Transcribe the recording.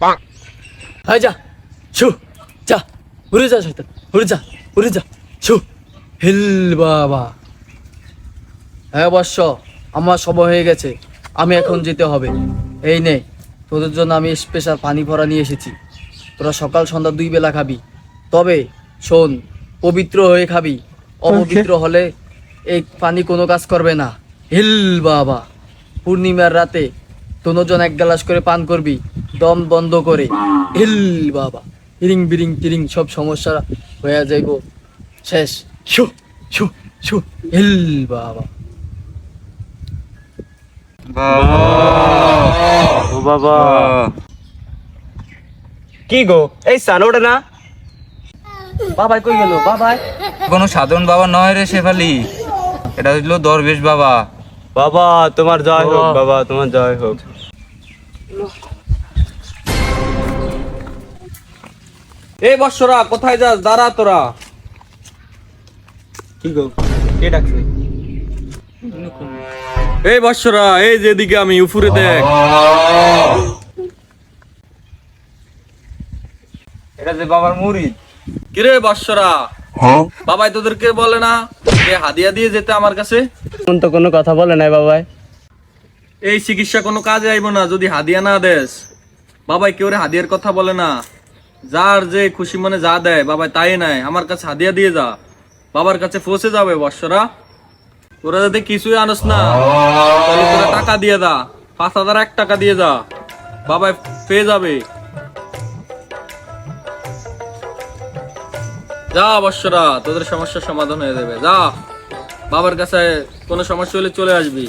High যা ছু যা উড়ে যা শয়তান উড়ে যা ছু হিল বাবা। হ্যাঁ বর্ষ, আমার সময় হয়ে গেছে, আমি এখন যেতে হবে। এই নে তোদের জন্য আমি স্পেশাল পানি ভরা নিয়ে এসেছি। তোরা সকাল সন্ধ্যা 2 বেলা খাবি, তবে শোন, পবিত্র হয়ে খাবি। অপবিত্র হলে এই পানি কোনো কাজ করবে না। হিল বাবা। পূর্ণিমার রাতে দুজন 1 গ্লাস করে পান করবি, দম বন্ধ করে। হিল বাবা। হিরিং বিরিং টিরিং সব সমস্যা হয়ে যাইব শেষ। শু শু শু হিল বাবা। ও বাবা, কি গো এই সান ওঠে না? বাবাই কই গেল? বাবাই কোনো সাধারণ বাবা নয় রে শেফালি, এটা হইল দরবেশ বাবা। বাবা তোমার জয় হোক, বাবা তোমার জয় হোক। এই বৎসরা কোথায় যাস? দাঁড়া তোরা। কি গো, কে ডাকছে? এই বৎসরা, এই যেদিকে আমি উপরে দেখ। এটা যে বাবার মুরিদ। কিরে বৎসরা, বাবাই তোদেরকে বলে না যে হাদিয়া দিয়ে যেতে আমার কাছে? কোন তো কোনো কথা বলে নাই বাবাই। এই চিকিৎসা কোনো কাজে আইব না যদি হাদিয়া না দেস। বাবাই কেউ হাদিয়ার কথা বলে না, যার যে খুশি মনে যা দেয় বাবাই তাই নাই। আমার কাছে হাদিয়া দিয়ে যা, বাবার কাছে পৌঁছে যাবে। বৎসরা তোরা যাতে কিছুই আনস না, তাহলে তোরা টাকা দিয়ে দা, 5001 টাকা দিয়ে যা, বাবাই পেয়ে যাবে। যা বৎসরা, তোদের সমস্যার সমাধান হয়ে যাবে। যা, বাবার কাছে কোনো সমস্যা হলে চলে আসবি।